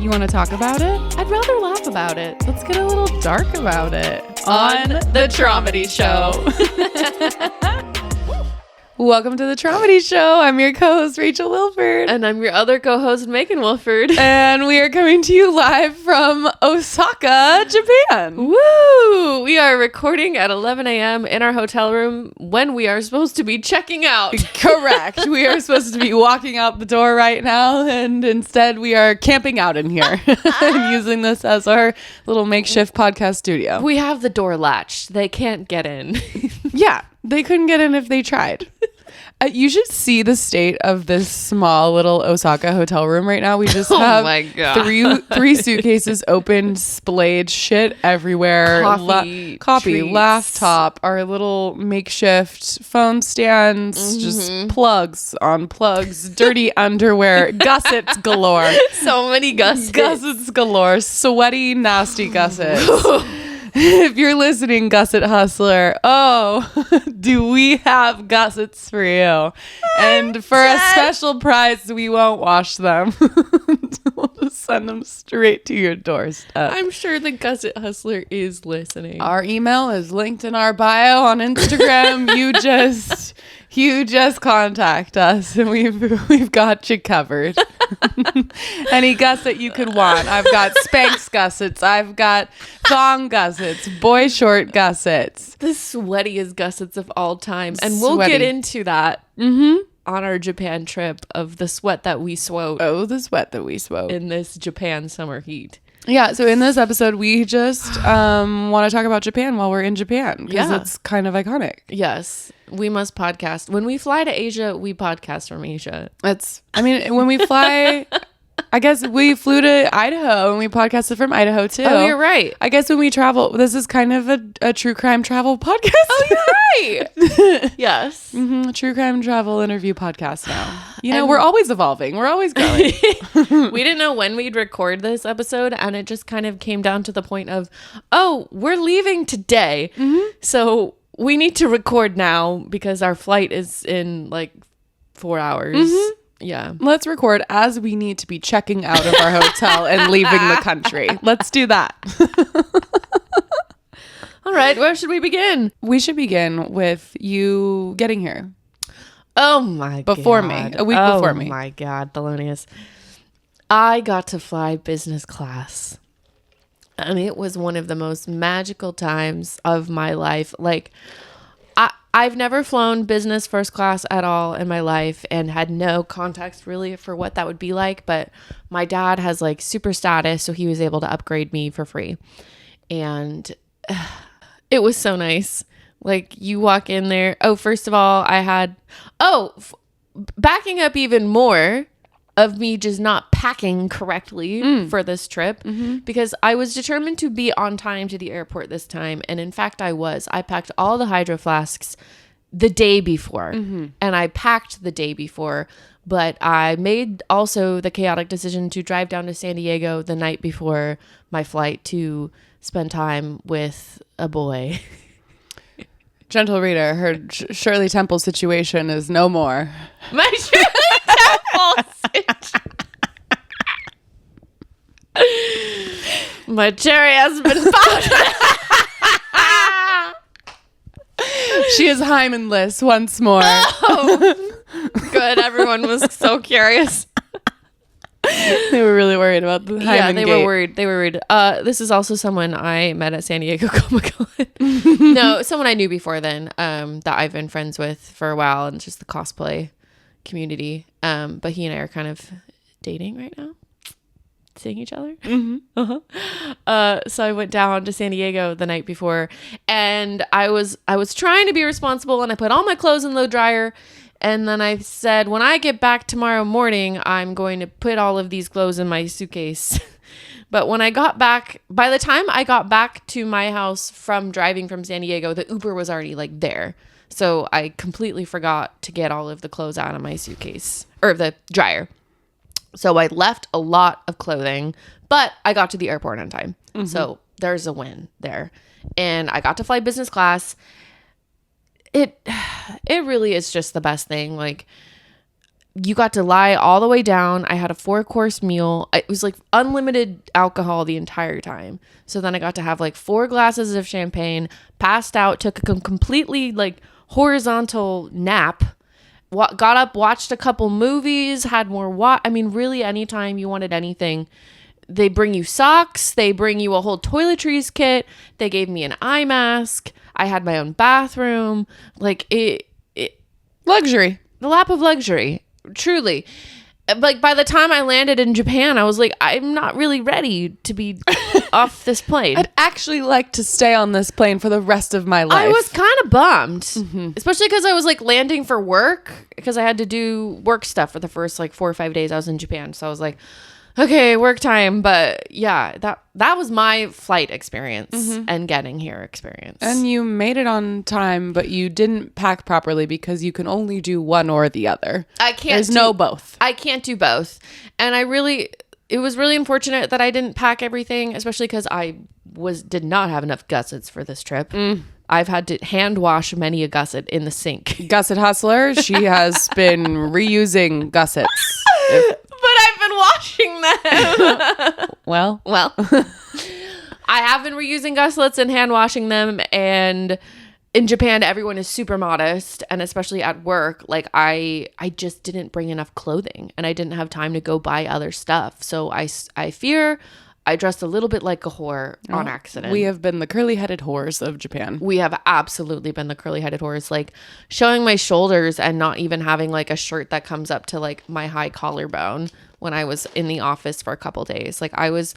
You want to talk about it? I'd rather laugh about it. Let's get a little dark about it. On the Traumedy Show. Welcome to the Traumedy Show. I'm your co-host, Rachel Wilford. And I'm your other co-host, Megan Wilford. And we are coming to you live from Osaka, Japan. Woo! We are recording at 11 a.m. in our hotel room when we are supposed to be checking out. Correct. We are supposed to be walking out the door right now, and instead we are camping out in here and using this as our little makeshift podcast studio. We have the door latched. They can't get in. Yeah, they couldn't get in if they tried. You should see the state of this small little Osaka hotel room right now. We just have my God. three suitcases open, splayed, shit everywhere. Coffee, treats. Laptop, our little makeshift phone stands, just plugs on plugs, dirty underwear, gussets galore. So many gussets. Gussets galore, sweaty, nasty gussets. If you're listening, gusset hustler, do we have gussets for you? And for a special prize, we won't wash them. We'll just send them straight to your doorstep. I'm sure the gusset hustler is listening. Our email is linked in our bio on Instagram. You just contact us and we've got you covered. Any gusset you could want. I've got Spanx gussets. I've got thong gussets, boy short gussets. The sweatiest gussets of all time. And we'll get into that on our Japan trip of the sweat that we swote. Oh, the sweat that we swote. In this Japan summer heat. Yeah, so in this episode, we just want to talk about Japan while we're in Japan because it's kind of iconic. Yes, we must podcast. When we fly to Asia, we podcast from Asia. When we fly, I guess we flew to Idaho and we podcasted from Idaho too. Oh, you're right. I guess when we travel, this is kind of a true crime travel podcast. Oh, you're right. Yes. True crime travel interview podcast now. You know, we're always evolving. We're always growing. We didn't know when we'd record this episode, and it just kind of came down to the point of, we're leaving today. So we need to record now because our flight is in like 4 hours. Yeah. Let's record as we need to be checking out of our hotel and leaving the country. Let's do that. All right. Where should we begin? We should begin with you getting here. Oh my God. Before me. A week before me. Oh my God, Thelonious. I got to fly business class. And it was one of the most magical times of my life. Like, I've never flown business first class at all in my life and had no context really for what that would be like. But my dad has like super status, so he was able to upgrade me for free. And it was so nice. Like, you walk in there. Oh, first of all, I had, backing up even more of me just not packing correctly for this trip because I was determined to be on time to the airport this time. And in fact, I was. I packed all the hydro flasks the day before and I packed the day before, but I made also the chaotic decision to drive down to San Diego the night before my flight to spend time with a boy. Gentle reader, her Shirley Temple situation is no more. My Shirley Temple situation. My cherry has been popped. She is hymenless once more. Oh, good. Everyone was so curious. They were really worried about the hymen. Yeah, they were worried. This is also someone I met at San Diego Comic-Con. No, someone I knew before then that I've been friends with for a while and just the cosplay community. But he and I are kind of dating right now. Seeing each other. So I went down to San Diego the night before and I was trying to be responsible and I put all my clothes in the dryer. And then I said, when I get back tomorrow morning, I'm going to put all of these clothes in my suitcase. But when I got back, by the time I got back to my house from driving from San Diego, the Uber was already like there. So I completely forgot to get all of the clothes out of my suitcase or the dryer. So I left a lot of clothing, but I got to the airport on time. So there's a win there. And I got to fly business class. It really is just the best thing. Like, you got to lie all the way down. I had a 4-course meal. It was like unlimited alcohol the entire time. So then I got to have like 4 glasses of champagne, passed out, took a completely like horizontal nap, got up, watched a couple movies, had more I mean, really anytime you wanted anything. They bring you socks. They bring you a whole toiletries kit. They gave me an eye mask. I had my own bathroom. Like Luxury. The lap of luxury. Truly. Like by the time I landed in Japan, I was like, I'm not really ready to be off this plane. I'd actually like to stay on this plane for the rest of my life. I was kind of bummed, especially because I was like landing for work because I had to do work stuff for the first like 4 or 5 days I was in Japan. So I was like, okay, work time. But yeah, that was my flight experience and getting here experience. And you made it on time, but you didn't pack properly because you can only do one or the other. There's no both. I can't do both. And it was really unfortunate that I didn't pack everything, especially because I did not have enough gussets for this trip. I've had to hand wash many a gusset in the sink. Gusset hustler, she has been reusing gussets. But I've been washing them. Well. I have been reusing gussets and hand washing them. And in Japan, everyone is super modest. And especially at work, like I just didn't bring enough clothing. And I didn't have time to go buy other stuff. So I fear I dressed a little bit like a whore on accident. We have been the curly-headed whores of Japan. We have absolutely been the curly-headed whores. Like showing my shoulders and not even having like a shirt that comes up to like my high collarbone when I was in the office for a couple days. Like I was,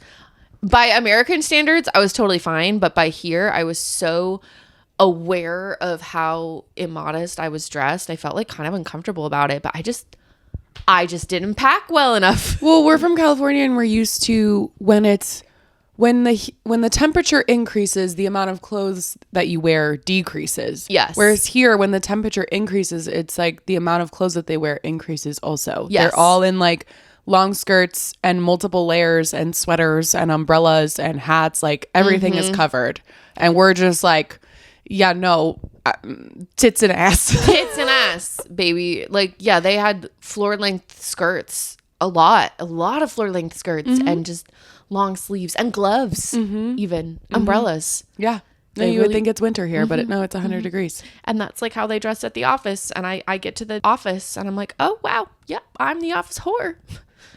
by American standards, I was totally fine. But by here, I was so aware of how immodest I was dressed. I felt like kind of uncomfortable about it. But I just didn't pack well enough. Well, we're from California and we're used to when the temperature increases, the amount of clothes that you wear decreases. Yes. Whereas here, when the temperature increases, it's like the amount of clothes that they wear increases also. Yes. They're all in like long skirts and multiple layers and sweaters and umbrellas and hats. Like everything is covered. And we're just like, yeah, no, tits and ass. Tits and ass, baby. Like, yeah, they had floor length skirts. A lot of floor length skirts and just long sleeves and gloves, even umbrellas. Yeah. No, you would think it's winter here, but no, it's 100 degrees. And that's like how they dress at the office. And I get to the office and I'm like, oh, wow. Yep. I'm the office whore.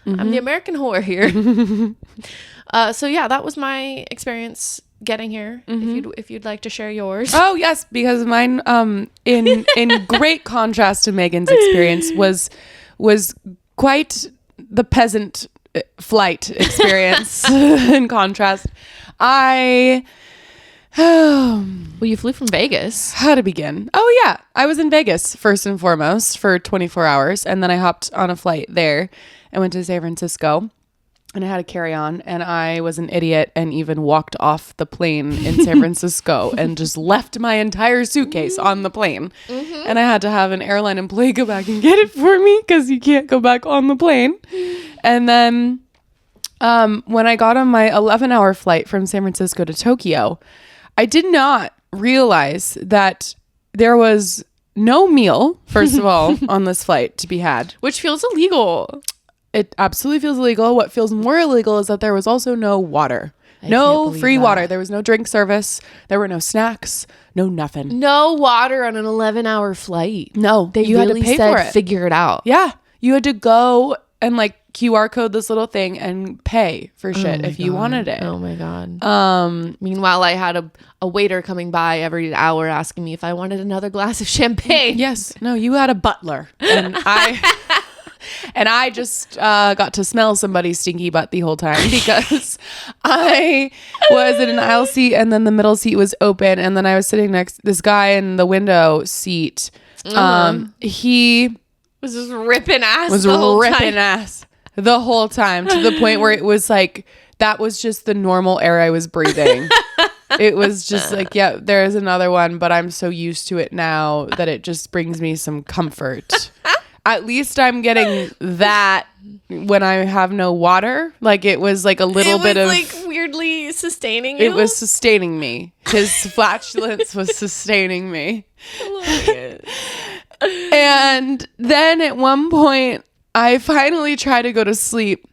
I'm the American whore here. So yeah, that was my experience getting here. If you'd like to share yours. Oh yes, because mine in great contrast to Megan's experience was quite the peasant flight experience. In contrast, well, you flew from Vegas. How to begin? Oh yeah, I was in Vegas first and foremost for 24 hours, and then I hopped on a flight there and went to San Francisco. And I had a carry-on, and I was an idiot and even walked off the plane in San Francisco and just left my entire suitcase on the plane. And I had to have an airline employee go back and get it for me because you can't go back on the plane. And then when I got on my 11-hour flight from San Francisco to Tokyo, I did not realize that there was no meal, first of all, on this flight to be had. Which feels illegal. It absolutely feels illegal. What feels more illegal is that there was also no water. No free water. There was no drink service. There were no snacks. No nothing. No water on an 11-hour flight. No. You really had to pay for it. Figure it out. Yeah. You had to go and like QR code this little thing and pay for shit if you wanted it. Oh my God. Meanwhile, I had a waiter coming by every hour asking me if I wanted another glass of champagne. Yes. No, you had a butler. And I just got to smell somebody's stinky butt the whole time because I was in an aisle seat and then the middle seat was open. And then I was sitting next to this guy in the window seat. He was just ripping ass the whole time to the point where it was like, that was just the normal air I was breathing. It was just like, yeah, there's another one, but I'm so used to it now that it just brings me some comfort. At least I'm getting that when I have no water. Like it was like a little bit of like weirdly sustaining you. It was sustaining me. His flatulence was sustaining me. And then at one point, I finally try to go to sleep.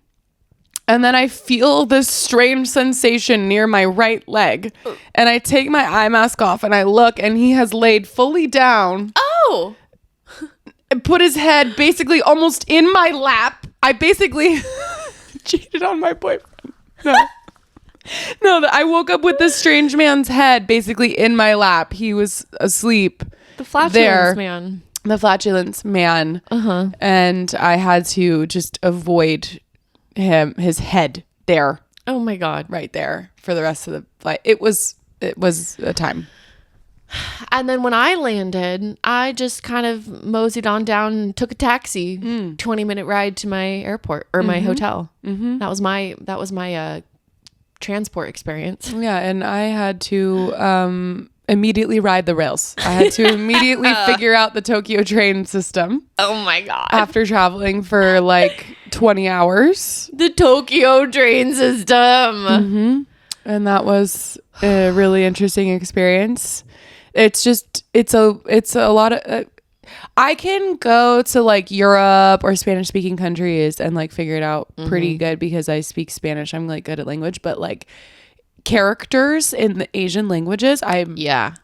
And then I feel this strange sensation near my right leg. And I take my eye mask off and I look, and he has laid fully down. Oh. And put his head basically almost in my lap. I basically cheated on my boyfriend. No, I woke up with this strange man's head basically in my lap. He was asleep. The flatulence man. The flatulence man. Uh-huh. And I had to just avoid his head there. Oh my God. Right there for the rest of the flight. It was a time. And then when I landed, I just kind of moseyed on down and took a taxi, 20-minute ride to my airport or my hotel. Mm-hmm. That was my transport experience. Yeah, and I had to immediately ride the rails. I had to immediately figure out the Tokyo train system. Oh my God. After traveling for like 20 hours. The Tokyo train system. Mm-hmm. And that was a really interesting experience. It's a lot of I can go to like Europe or Spanish speaking countries and like figure it out pretty good because I speak Spanish. I'm like good at language, but like characters in the Asian languages, I'm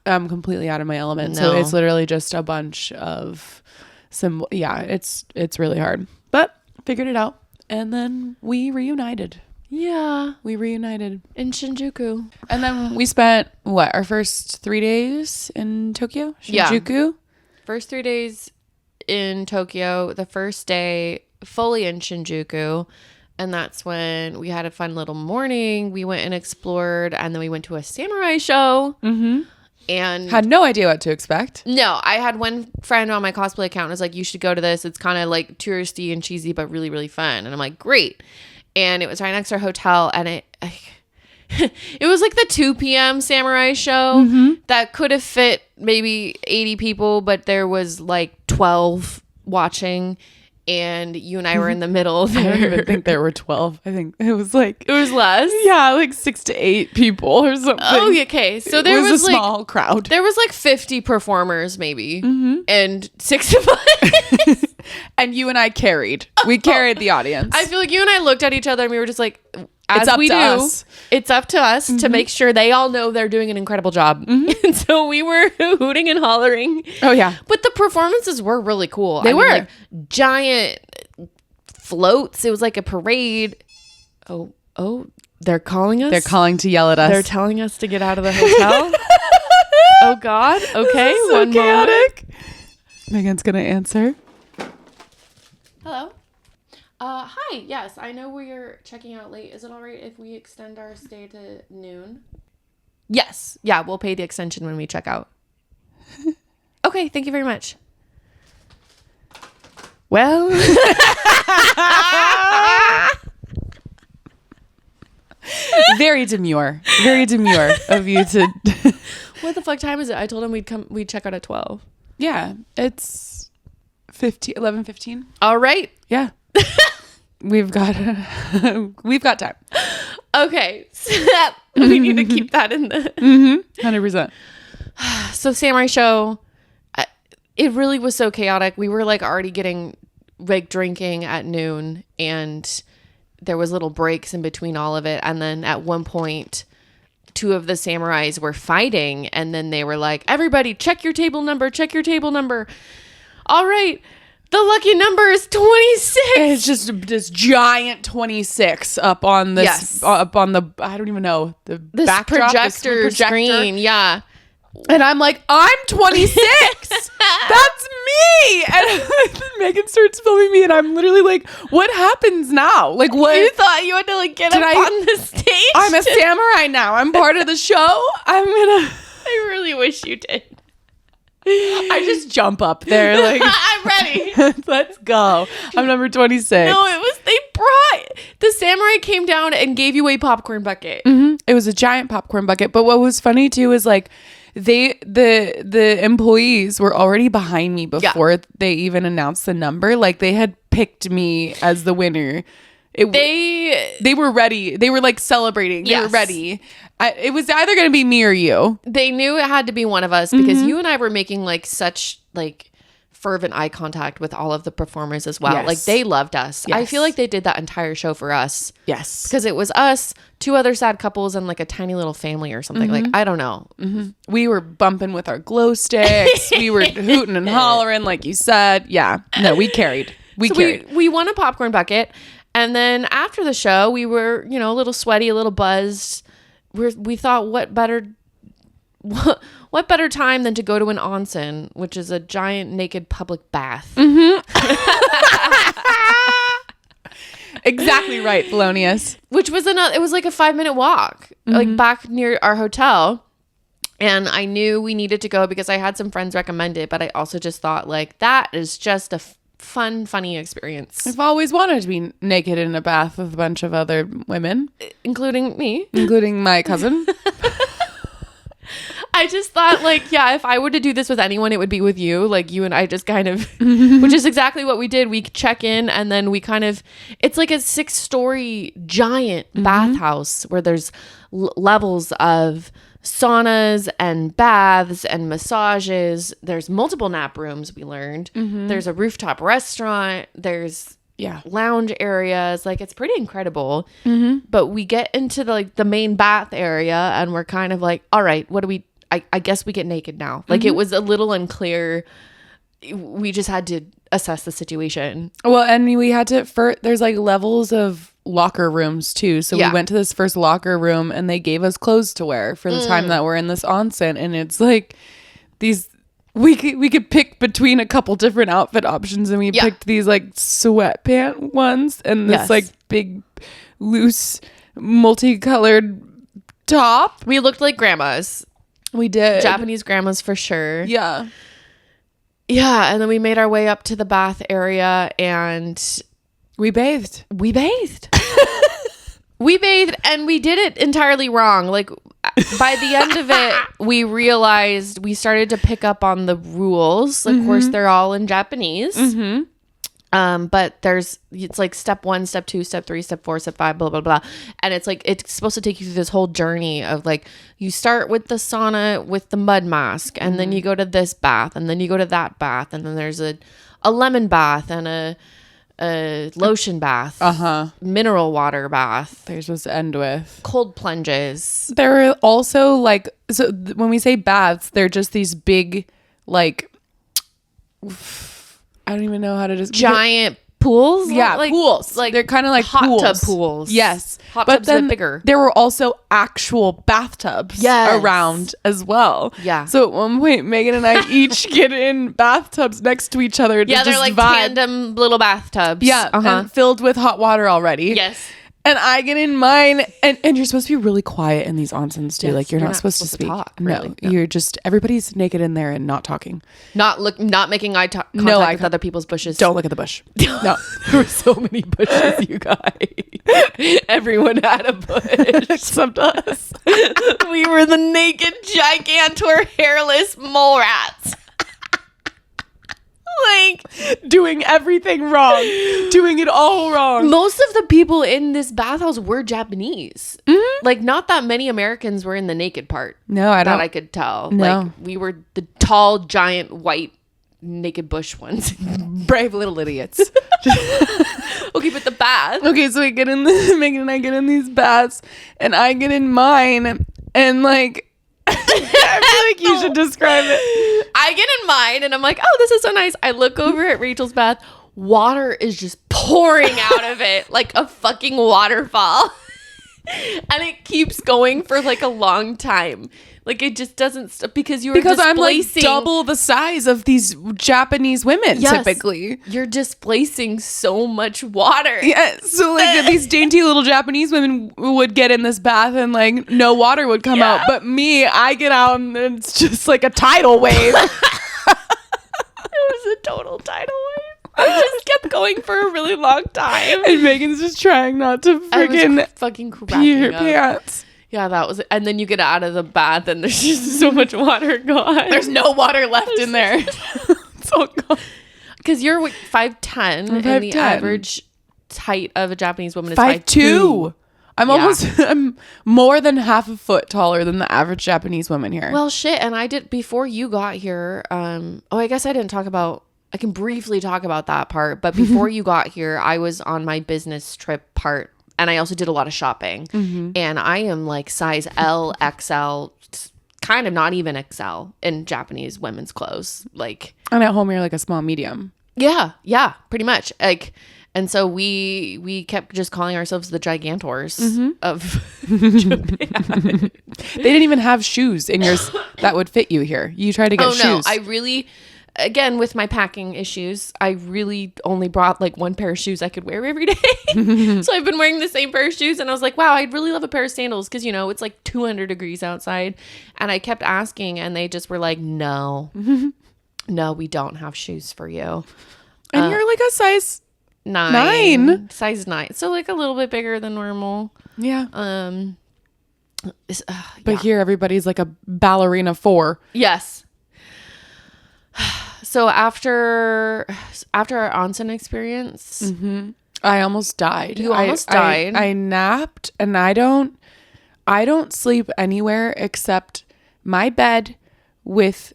completely out of my element. So it's literally just a bunch of it's really hard. But figured it out, and then we reunited. Yeah. We reunited. In Shinjuku. And then we spent, our first 3 days in Tokyo? Shinjuku? Yeah. First 3 days in Tokyo. The first day fully in Shinjuku. And that's when we had a fun little morning. We went and explored, and then we went to a samurai show. Mm-hmm. And had no idea what to expect. No, I had one friend on my cosplay account was like, you should go to this. It's kind of like touristy and cheesy, but really, really fun. And I'm like, great. And it was right next to our hotel, and it was like the 2 p.m. samurai show that could have fit maybe 80 people, but there was like 12 watching, and you and I were in the middle there. I don't even think there were 12. I think it was like... It was less? Yeah, like 6 to 8 people or something. Oh, okay. So there was a small crowd. There was like 50 performers maybe, and 6 of us. And you and I carried. We carried the audience. I feel like you and I looked at each other and we were just like, as it's up we to do, us. It's up to us to make sure they all know they're doing an incredible job. And so we were hooting and hollering. Oh, yeah. But the performances were really cool. They were. Like, giant floats. It was like a parade. Oh, they're calling us? They're calling to yell at us. They're telling us to get out of the hotel? Oh, God. Okay. This is so chaotic. Megan's going to answer. Hello. Hi. Yes, I know we're checking out late. Is it all right if we extend our stay to noon? Yes. Yeah, we'll pay the extension when we check out. Okay, thank you very much. Well. Very demure of you to. What the fuck time is it? I told him we'd check out at 12. Yeah, it's 11:15. All right. Yeah. We've got time. Okay. We need to keep that in the 100%. So Samurai Show, it really was so chaotic. We were like already getting like drinking at noon, and there was little breaks in between all of it. And then at one point, 2 of the samurais were fighting, and then they were like, everybody check your table number. All right. The lucky number is 26. It's just this giant 26 up on this, up on the, I don't even know, this backdrop, projector screen. Yeah. And I'm like, I'm 26. That's me. And Megan starts filming me, and I'm literally like, what happens now? Like, what? You thought you had to like get up on the stage? I'm a samurai now. I'm part of the show. I really wish you did. I just jump up there like I'm ready. Let's go. I'm number 26. No, the samurai came down and gave you a popcorn bucket. It was a giant popcorn bucket. But what was funny too is like the employees were already behind me before they even announced the number. Like they had picked me as the winner. They were ready. They were like celebrating. They were ready. It was either going to be me or you. They knew it had to be one of us because you and I were making like such like fervent eye contact with all of the performers as well. Yes. Like they loved us. I Yes. feel like they did that entire show for us. Yes. Because it was us, 2 other sad couples, and like a tiny little family or something. Like, I don't know. We were bumping with our glow sticks. We were hooting and hollering, like you said. Yeah. No, we carried. We carried. We won a popcorn bucket. And then after the show, we were, you know, a little sweaty, a little buzzed. We thought, what better time than to go to an onsen, which is a giant naked public bath. Exactly right, Thelonious. Which was it was like a 5-minute walk, like back near our hotel. And I knew we needed to go because I had some friends recommend it, but I also just thought like that is just a funny experience. I've always wanted to be naked in a bath with a bunch of other women, Including me. including my cousin. I just thought like, yeah, if I were to do this with anyone, it would be with you. Like you and I just kind of, which is exactly what we did. We check in and then we kind of, it's like a 6-story giant bathhouse where there's levels of saunas and baths and massages. There's multiple nap rooms, we learned. There's a rooftop restaurant. There's lounge areas. Like it's pretty incredible. But we get into the main bath area and we're kind of like, all right, what do we, I guess we get naked now. Like it was a little unclear. We just had to assess the situation. Well, and we had to, there's like levels of locker rooms too. So we went to this first locker room and they gave us clothes to wear for the time that we're in this onsen. And it's like these, we could pick between a couple different outfit options, and we picked these like sweatpant ones and this like big loose multicolored top. We looked like grandmas. We did. Japanese grandmas for sure. Yeah. Yeah. And then we made our way up to the bath area and we bathed. We bathed and we did it entirely wrong. Like by the end of it, we realized we started to pick up on the rules. Of course, they're all in Japanese. But it's like step 1, step 2, step 3, step 4, step 5, blah, blah, blah. And it's like, it's supposed to take you through this whole journey of like, you start with the sauna with the mud mask, and then you go to this bath, and then you go to that bath. And then there's a lemon bath and a lotion bath, mineral water bath. They're supposed to end with cold plunges. There are also like, so when we say baths, they're just these big, like, I don't even know how to describe giant pools. Yeah, like, pools. Like they're kind of like hot pools. tub pools. Yes, hot but tubs then but bigger. There were also actual bathtubs around as well. Yeah. So at one point, Megan and I each get in bathtubs next to each other. To Yeah, they're just like vibe. tandem little bathtubs. Yeah, and filled with hot water already. Yes. And I get in mine, and you're supposed to be really quiet in these onsens too. Yes, like you're not supposed to speak. talk, no, really. you're just everybody's naked in there and not talking. Not making eye contact with other people's bushes. Don't look at the bush. No, there were so many bushes, you guys. Everyone had a bush except us. We were the naked gigantor hairless mole rats. Like doing everything wrong, doing it all wrong. Most of the people in this bathhouse were Japanese. Like not that many Americans were in the naked part. No, I don't. That I could tell. No. Like we were the tall, giant, white, naked bush ones. Brave little idiots. Okay, but the bath. Okay, so we get in Megan and I get in these baths, and I get in mine, and like. I feel like you should describe it. I get in mine and I'm like, oh, this is so nice. I look over at Rachel's bath. Water is just pouring out of it like a fucking waterfall. And it keeps going for like a long time. Like it just doesn't stop because I'm like double the size of these Japanese women typically. You're displacing so much water. Yeah, so like these dainty little Japanese women would get in this bath and like no water would come out, but me, I get out and it's just like a tidal wave. It was a total tidal wave. I just kept going for a really long time. And Megan's just trying not to freaking fucking pee her cracking up. pants. Yeah, that was it. And then you get out of the bath and there's just so much water gone. There's no water left in there. It's all gone. Because you're 5'10", and the 5'10". average height of a Japanese woman is 5'2". I'm more than half a foot taller than the average Japanese woman here. Well, shit. And I did, before you got here, I guess I didn't talk about I can briefly talk about that part. But before you got here, I was on my business trip part. And I also did a lot of shopping. And I am like size L, XL, kind of not even XL in Japanese women's clothes. Like, and at home, you're like a small medium. Yeah, pretty much. Like, and so we kept just calling ourselves the Gigantors of Japan. They didn't even have shoes in yours that would fit you here. You tried to get shoes. No, I really, again, with my packing issues, I really only brought like one pair of shoes I could wear every day. So I've been wearing the same pair of shoes, and I was like, wow, I'd really love a pair of sandals because, you know, it's like 200 degrees outside. And I kept asking, and they just were like, no, we don't have shoes for you. And you're like a size 9. Size 9. So like a little bit bigger than normal. Yeah. But here everybody's like a ballerina 4. Yes. So after our onsen experience, I almost died. You almost died. I napped, and I don't sleep anywhere except my bed with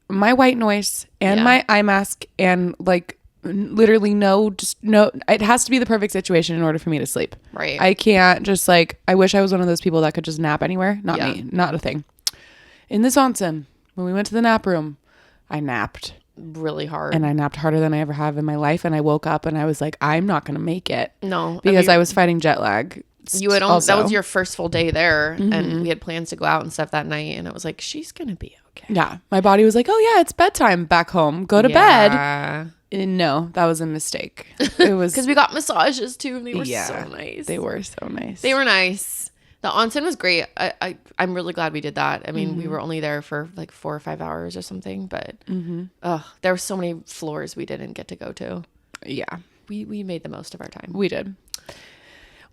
my white noise and my eye mask, and like literally no, it has to be the perfect situation in order for me to sleep. Right. I can't just like, I wish I was one of those people that could just nap anywhere. Not me. Not a thing. In this onsen, when we went to the nap room, I napped really hard. And I napped harder than I ever have in my life. And I woke up and I was like, I'm not going to make it. No. Because I was fighting jet lag. You had that was your first full day there. And we had plans to go out and stuff that night. And it was like, she's going to be okay. Yeah. My body was like, oh yeah, it's bedtime back home. Go to bed. And no, that was a mistake. It was because we got massages too. And they were so nice. They were so nice. They were nice. The onsen was great. I'm really glad we did that. I mean, we were only there for like 4 or 5 hours or something, but there were so many floors we didn't get to go to. Yeah. We made the most of our time. We did.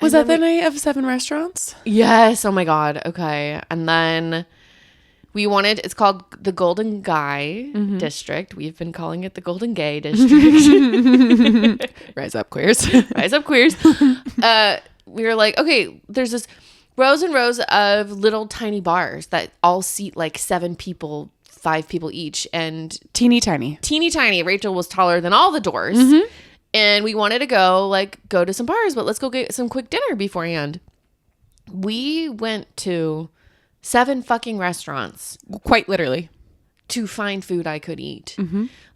Was that the night of 7 restaurants? Yes. Oh my God. Okay. And then it's called the Golden Gai district. We've been calling it the Golden Gai district. Rise up, queers. Rise up, queers. We were like, okay, there's this rows and rows of little tiny bars that all seat like 7 people, 5 people each. And teeny tiny. Rachel was taller than all the doors. And we wanted to go to some bars, but let's go get some quick dinner beforehand. We went to 7 fucking restaurants. Quite literally. To find food I could eat.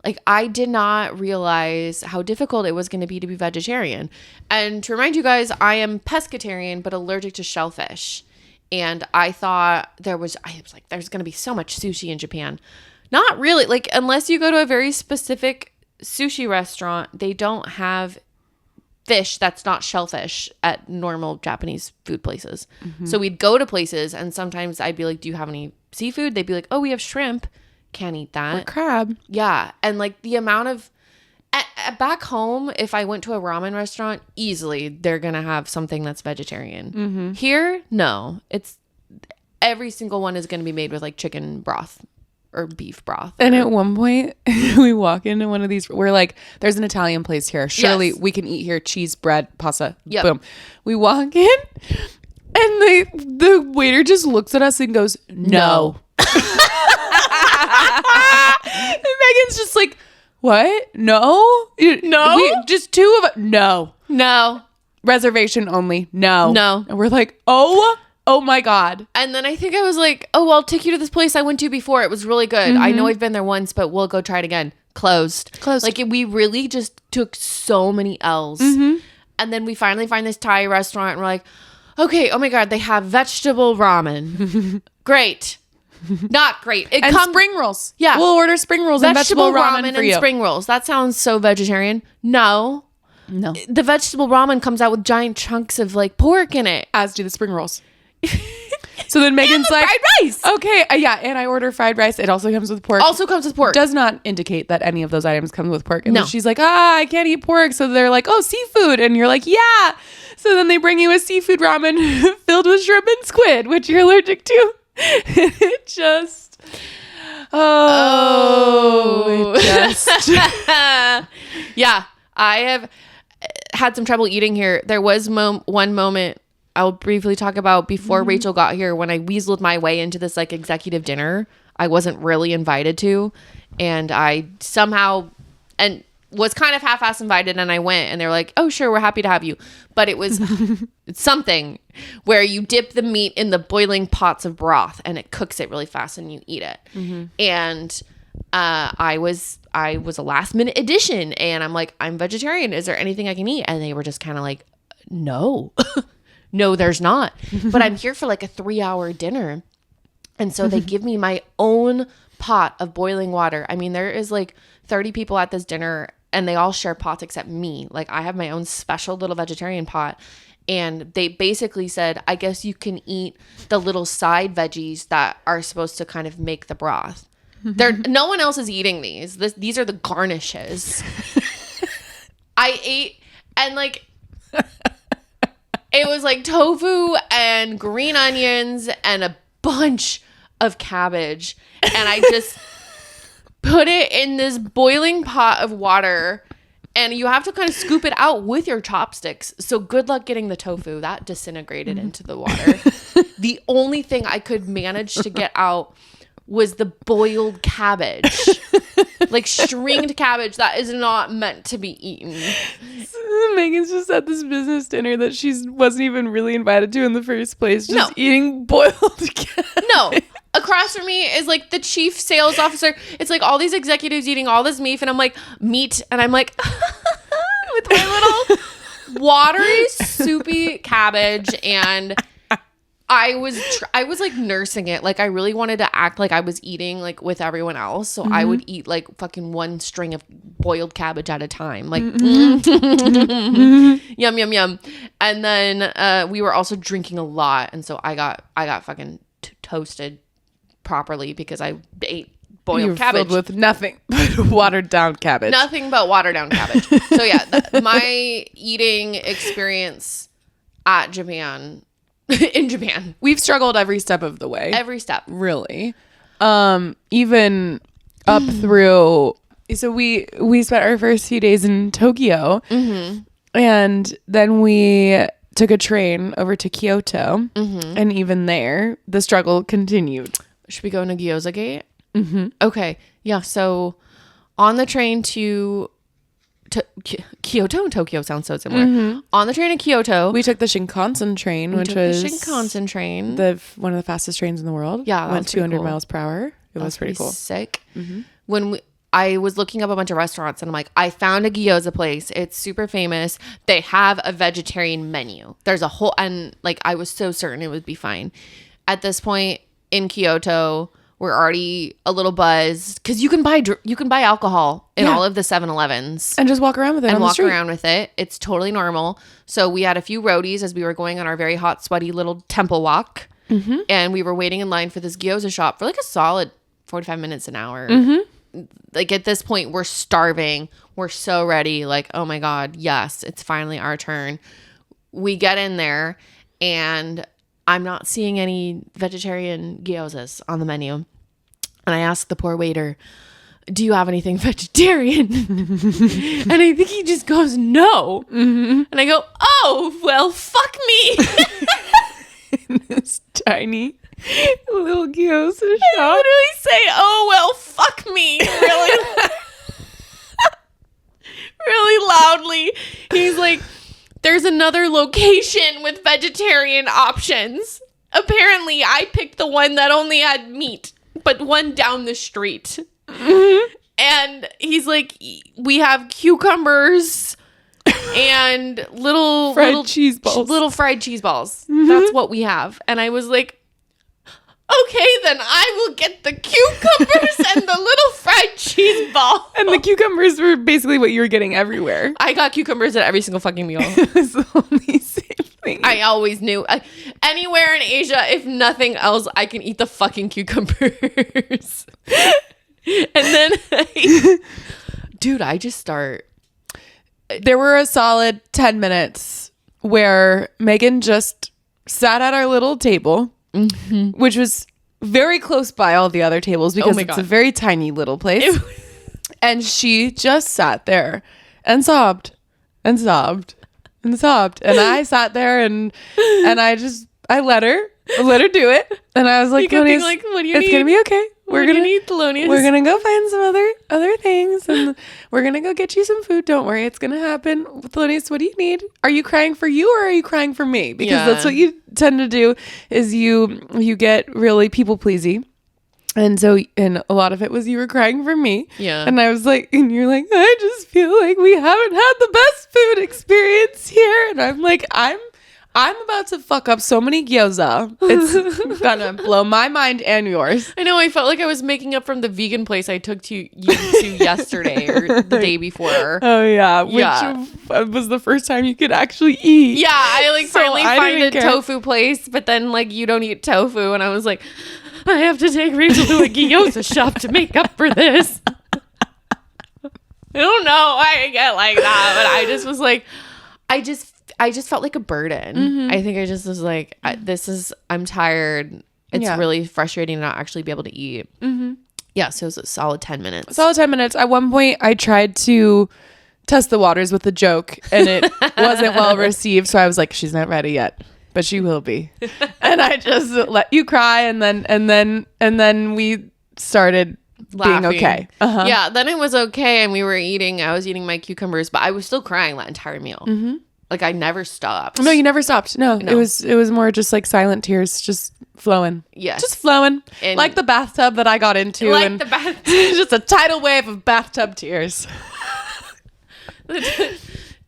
Like, I did not realize how difficult it was going to be vegetarian. And to remind you guys, I am pescatarian, but allergic to shellfish. And I thought I was like, there's going to be so much sushi in Japan. Not really. Like, unless you go to a very specific sushi restaurant, they don't have fish that's not shellfish at normal Japanese food places. So we'd go to places, and sometimes I'd be like, do you have any seafood? They'd be like, oh, we have shrimp. Can't eat that. Or crab. Yeah. And like the amount of back home, if I went to a ramen restaurant, easily they're gonna have something that's vegetarian. Here, no. It's every single one is gonna be made with like chicken broth or beef broth. And at one point we walk into one of these, we're like, there's an Italian place here, surely we can eat here, cheese, bread, pasta. Boom. We walk in, and the waiter just looks at us and goes, no. And Megan's just like, what? No. Just 2 of us. No reservation only. No. And we're like, oh my God. And then I think I was like, oh, well, I'll take you to this place I went to before. It was really good. I know I've been there once, but we'll go try it again. Closed. Like, we really just took so many L's. And then we finally find this Thai restaurant, and we're like, okay, oh my God, they have vegetable ramen. Great. Not great. And spring rolls. Yeah. We'll order spring rolls and vegetable ramen for you. And spring rolls. That sounds so vegetarian. No. The vegetable ramen comes out with giant chunks of like pork in it. As do the spring rolls. So then Megan's like, fried rice. Okay, and I order fried rice. It also comes with pork. Does not indicate that any of those items come with pork. And then she's like, I can't eat pork. So they're like, oh, seafood. And you're like, yeah. So then they bring you a seafood ramen filled with shrimp and squid, which you're allergic to. It just, yeah, I have had some trouble eating here. There was one moment I'll briefly talk about before Rachel got here, when I weaseled my way into this like executive dinner I wasn't really invited to, and I somehow and was kind of half-ass invited, and I went, and they were like, oh, sure, we're happy to have you. But it was something where you dip the meat in the boiling pots of broth, and it cooks it really fast, and you eat it. And I was a last-minute addition, and I'm like, I'm vegetarian. Is there anything I can eat? And they were just kind of like, no. No, there's not. But I'm here for like a 3-hour dinner. And so they give me my own pot of boiling water. I mean, there is like 30 people at this dinner, and they all share pots except me. Like, I have my own special little vegetarian pot. And they basically said, I guess you can eat the little side veggies that are supposed to kind of make the broth. No one else is eating these. These are the garnishes. I ate, and like, it was like tofu and green onions and a bunch of cabbage. And I just put it in this boiling pot of water, and you have to kind of scoop it out with your chopsticks. So good luck getting the tofu. That disintegrated into the water. The only thing I could manage to get out was the boiled cabbage. Like stringed cabbage that is not meant to be eaten. Megan's just at this business dinner that she wasn't even really invited to in the first place, just eating boiled cabbage. No. Across from me is like the chief sales officer. It's like all these executives eating all this meat, and I'm like, meat, and I'm like with my little watery, soupy cabbage, and I was like nursing it. Like, I really wanted to act like I was eating like with everyone else. So I would eat like fucking one string of boiled cabbage at a time. Like, yum, yum, yum. And then we were also drinking a lot. And so I got fucking toasted properly because I ate boiled cabbage. Filled with nothing but watered down cabbage. Nothing but watered down cabbage. So yeah, my eating experience at Japan... in Japan. We've struggled every step of the way. Every step. Really. Even up through... So we spent our first few days in Tokyo. And then we took a train over to Kyoto. And even there, the struggle continued. Should we go into Gyoza Gate? Okay. Yeah. So on the train to Kyoto and Tokyo sound so similar. On the train to Kyoto, we took the Shinkansen train, which was the Shinkansen train, one of the fastest trains in the world. Yeah, went 200 miles per hour. It was pretty cool. Sick. When I was looking up a bunch of restaurants, and I'm like, I found a gyoza place. It's super famous. They have a vegetarian menu. There's a whole, and like, I was so certain it would be fine. At this point in Kyoto, we're already a little buzzed because you can buy alcohol in all of the 7-Elevens and just walk around with it and walk around with it. It's totally normal. So we had a few roadies as we were going on our very hot, sweaty little temple walk, and we were waiting in line for this gyoza shop for like a solid 45 minutes an hour. Like, at this point, we're starving. We're so ready. Like, oh my God, yes, it's finally our turn. We get in there, and I'm not seeing any vegetarian gyozas on the menu. And I asked the poor waiter, do you have anything vegetarian? And I think he just goes, no. And I go, oh, well, fuck me. In this tiny little gyoza shop. I literally say, oh, well, fuck me. Really loudly. He's like, there's another location with vegetarian options. Apparently, I picked the one that only had meat, but one down the street. And he's like, we have cucumbers and little fried cheese balls. Little fried cheese balls. That's what we have. And I was like, okay, then I will get the cucumbers and the little fried cheese ball. And the cucumbers were basically what you were getting everywhere. I got cucumbers at every single fucking meal. It was the only safe thing. I always knew. Anywhere in Asia, if nothing else, I can eat the fucking cucumbers. And then, dude, I just start. There were a solid 10 minutes where Megan just sat at our little table, which was very close by all the other tables because it's a very tiny little place. And she just sat there and sobbed and sobbed and sobbed. And I sat there and I let her. let her do it. And I was like, You kept being Thelonious, like, what do you need? it's gonna be okay. What do you need, Thelonious? We're gonna go find some other things, and we're gonna go get you some food. Don't worry, it's gonna happen. Thelonious, what do you need? Are you crying for you or are you crying for me? Because that's what you tend to do. Is you get really people pleasy. And so, and a lot of it was you were crying for me. Yeah. And I was like, and you're like, I just feel like we haven't had the best food experience here. And I'm like, I'm about to fuck up so many gyoza. It's gonna blow my mind and yours. I know. I felt like I was making up from the vegan place I took you to yesterday or the day before. Oh yeah, which was the first time you could actually eat. Yeah, I like So finally I find a didn't care. tofu place, but then like you don't eat tofu, and I was like, I have to take Rachel to a gyoza shop to make up for this. I don't know why I get like that, but I just was like, I just felt like a burden. Mm-hmm. I think I just was like, I'm tired. It's really frustrating to not actually be able to eat. Mm-hmm. Yeah, so it was a solid 10 minutes. Solid 10 minutes. At one point, I tried to test the waters with a joke, and it wasn't well received. So I was like, she's not ready yet, but she will be. And I just let you cry, and then we started being Laughing. okay. Uh-huh. Yeah, then it was okay, and we were eating. I was eating my cucumbers, but I was still crying that entire meal. Mm-hmm. Like I never stopped. No, you never stopped. No, it was more just like silent tears, just flowing. Yes. Just flowing. And like the bathtub that I got into. Like and the bathtub. just a tidal wave of bathtub tears.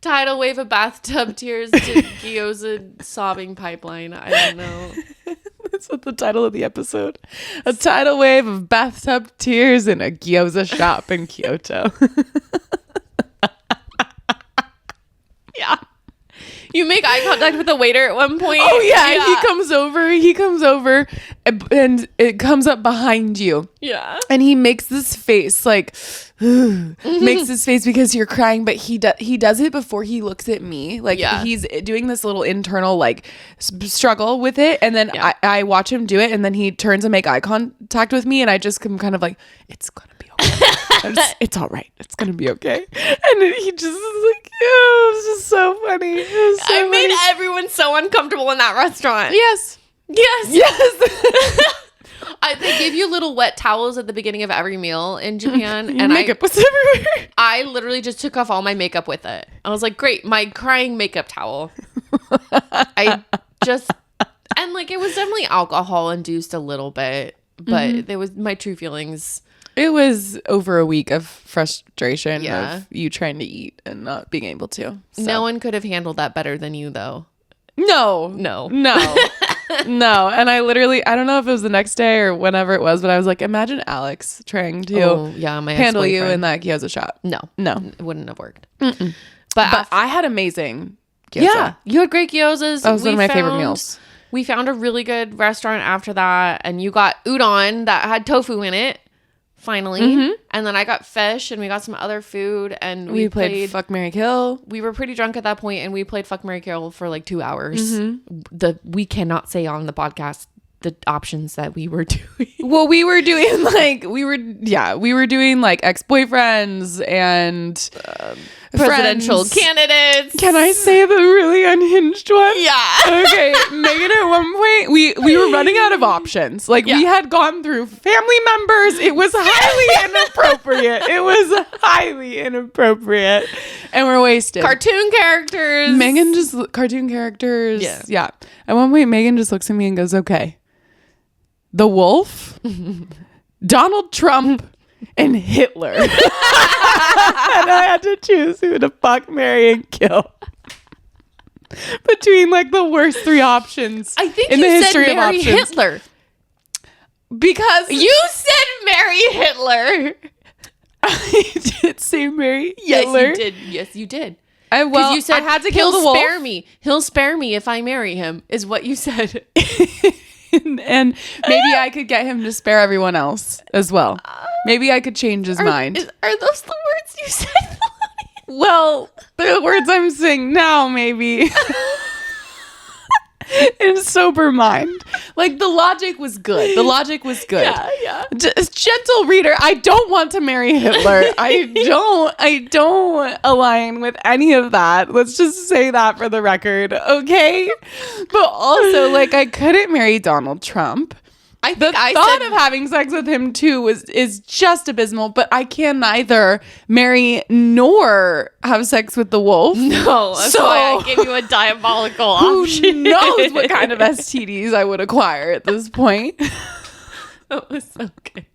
Tidal wave of bathtub tears to Gyoza sobbing pipeline. I don't know. That's what the title of the episode. A tidal wave of bathtub tears in a gyoza shop in Kyoto. Yeah. You make eye contact with the waiter at one point. Oh yeah, he comes over and it comes up behind you. Yeah. And he makes this face like makes this face because you're crying, but he does it before he looks at me. Like he's doing this little internal like struggle with it, and then I watch him do it, and then he turns and make eye contact with me, and I just am kind of like, it's gonna be okay. It's all right. It's gonna be okay. And then he just is like, oh, it was just so funny. It was so I made funny. everyone so uncomfortable in that restaurant. Yes. They give you little wet towels at the beginning of every meal in Japan, and makeup was everywhere. I literally just took off all my makeup with it. I was like, great, my crying makeup towel. And like it was definitely alcohol induced a little bit, but there was my true feelings. It was over a week of frustration Yeah. of you trying to eat and not being able to. So. No one could have handled that better than you, though. No. No. No. And I don't know if it was the next day or whenever it was, but I was like, imagine Alex trying to my handle you ex-boyfriend. in that gyoza shop. No. It wouldn't have worked. But I had amazing gyoza. Yeah, you had great gyozas. That was one of my favorite meals. We found a really good restaurant after that, and you got udon that had tofu in it. Finally, and then I got fish, and we got some other food, and we played Fuck, Marry, Kill. We were pretty drunk at that point, and we played Fuck, Marry, Kill for like 2 hours. We cannot say on the podcast the options that we were doing. Well, we were doing like ex-boyfriends and presidential friends. candidates. Can I say the really unhinged one? Yeah. Okay, Megan, at one point we were running out of options. Like we had gone through family members. It was highly inappropriate. And we're wasted. Cartoon characters. Cartoon characters. Yeah. At one point, Megan just looks at me and goes, okay, the wolf, Donald Trump, and Hitler. And I had to choose who to fuck, marry, and kill. Between like the worst 3 options I think in you the history said of marry options. Hitler. Because You said marry Hitler. I did say marry Hitler. Yes, you did. Well, you said I had to kill the wolf. He'll spare me if I marry him, is what you said. And maybe I could get him to spare everyone else as well. Maybe I could change his mind. Are those the words you said? Well, the words I'm saying now, maybe. In sober mind. Like the logic was good. Yeah. Gentle reader, I don't want to marry Hitler. I don't align with any of that. Let's just say that for the record, okay? But also, like, I couldn't marry Donald Trump. The thought of having sex with him too is just abysmal, but I can neither marry nor have sex with the wolf. No, that's why I gave you a diabolical option. Who knows what kind of STDs I would acquire at this point. That was so good.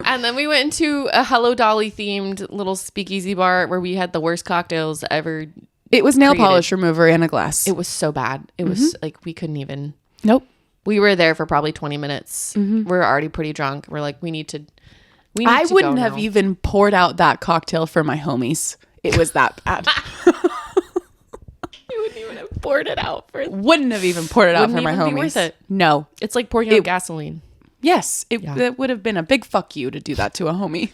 And then we went into a Hello Dolly themed little speakeasy bar where we had the worst cocktails ever. It was nail polish remover in a glass. It was so bad. It was like we couldn't even. Nope. We were there for probably 20 minutes. We were already pretty drunk. We're like, we need to I wouldn't have even poured out that cocktail for my homies. It was that bad. You wouldn't even have poured it out for Wouldn't have even poured it out for my homies. Be worth it. No. It's like pouring out gasoline. Yes. It would have been a big fuck you to do that to a homie.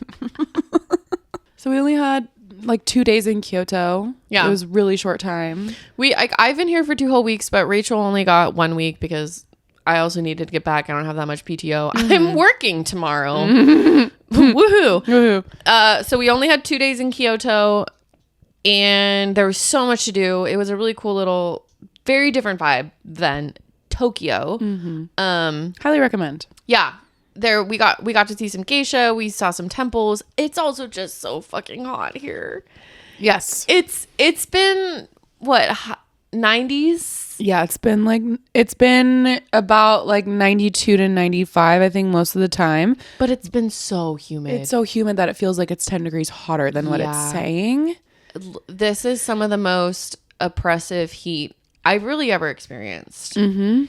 So we only had like 2 days in Kyoto. Yeah. It was really short time. I've been here for 2 whole weeks, but Rachel only got 1 week because I also needed to get back. I don't have that much PTO. I'm working tomorrow. Woohoo. So we only had 2 days in Kyoto and there was so much to do. It was a really cool little, very different vibe than Tokyo. Highly recommend. Yeah. There we got to see some geisha. We saw some temples. It's also just so fucking hot here. Yes. It's been what 90s? Yeah, it's been about like 92 to 95, I think, most of the time. But it's been so humid. It's so humid that it feels like it's 10 degrees hotter than what it's saying. This is some of the most oppressive heat I've really ever experienced.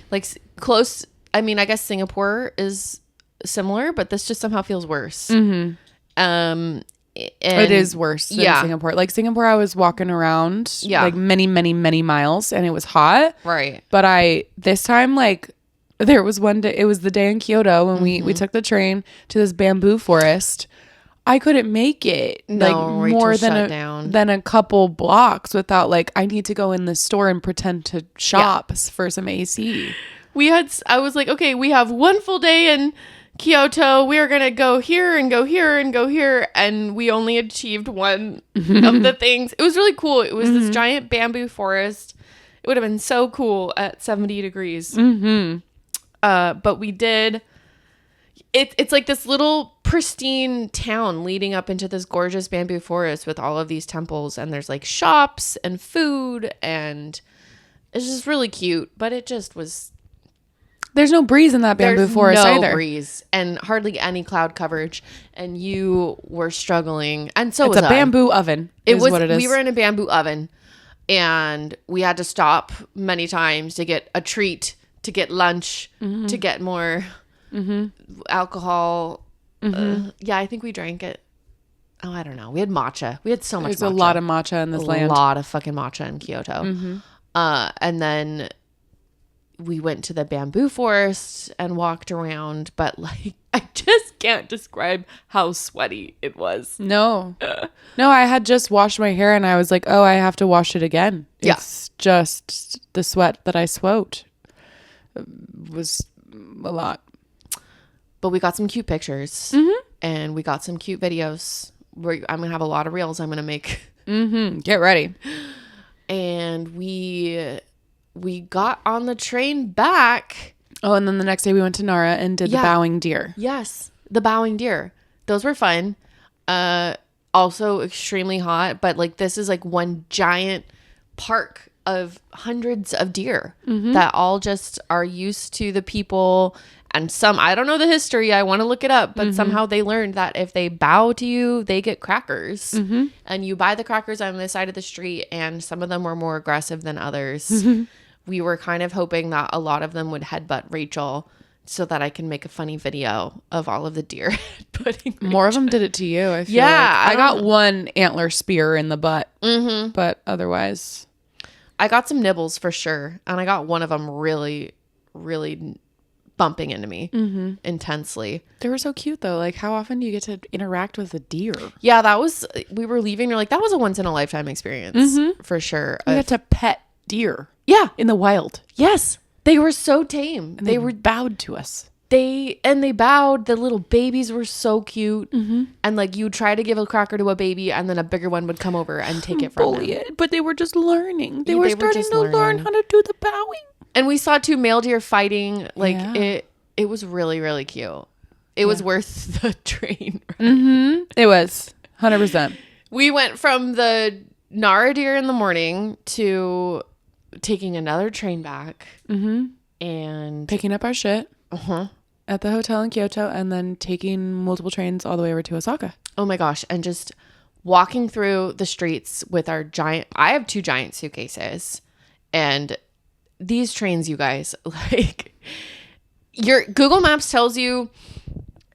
Like close. I mean, I guess Singapore is similar, but this just somehow feels worse. It is worse than Singapore. Like Singapore, I was walking around like many, many, many miles and it was hot. Right. But this time, like there was one day, it was the day in Kyoto when we took the train to this bamboo forest. I couldn't make it like more than a couple blocks without like, I need to go in the store and pretend to shop for some AC. I was like, okay, we have 1 full day in Kyoto. We are going to go here and go here and go here. And we only achieved one of the things. It was really cool. It was this giant bamboo forest. It would have been so cool at 70 degrees. But we did. It's like this little pristine town leading up into this gorgeous bamboo forest with all of these temples. And there's like shops and food. And it's just really cute. But it just was... There's no breeze in that bamboo forest either. No breeze and hardly any cloud coverage. And you were struggling. And so was I. It's a bamboo oven. It was what it is. We were in a bamboo oven and we had to stop many times to get a treat, to get lunch, to get more alcohol. Yeah, I think we drank it. Oh, I don't know. We had matcha. We had so much matcha. There's a lot of matcha in this land. A lot of fucking matcha in Kyoto. And then... we went to the bamboo forest and walked around, but like I just can't describe how sweaty it was. No, I had just washed my hair and I was like, oh, I have to wash it again. Yeah. It's just the sweat that I swote was a lot. But we got some cute pictures and we got some cute videos. I'm going to have a lot of reels I'm going to make. Get ready. And we got on the train back. Oh, and then the next day we went to Nara and did the bowing deer. Yes, the bowing deer. Those were fun. Also extremely hot, but like this is like one giant park of hundreds of deer that all just are used to the people. And some, I don't know the history, I want to look it up, but somehow they learned that if they bow to you, they get crackers. And you buy the crackers on the side of the street, and some of them were more aggressive than others. We were kind of hoping that a lot of them would headbutt Rachel so that I can make a funny video of all of the deer headbutting Rachel. More of them did it to you, I feel like. I got one antler spear in the butt, but otherwise... I got some nibbles for sure, and I got one of them really, really... bumping into me intensely. They were so cute though. Like, how often do you get to interact with a deer? Yeah, we were leaving. You're like, that was a once in a lifetime experience for sure. You got to pet deer. Yeah. In the wild. Yes. They were so tame. And they were bowed to us. They bowed. The little babies were so cute. And like you try to give a cracker to a baby and then a bigger one would come over and take it from them. But they were just learning. They were starting just to learn how to do the bowing. And we saw 2 male deer fighting. Like it was really, really cute. It was worth the train ride. It was 100%. We went from the Nara deer in the morning to taking another train back and picking up our shit at the hotel in Kyoto and then taking multiple trains all the way over to Osaka. Oh my gosh. And just walking through the streets with our I have 2 giant suitcases, and these trains, you guys, like your Google Maps tells you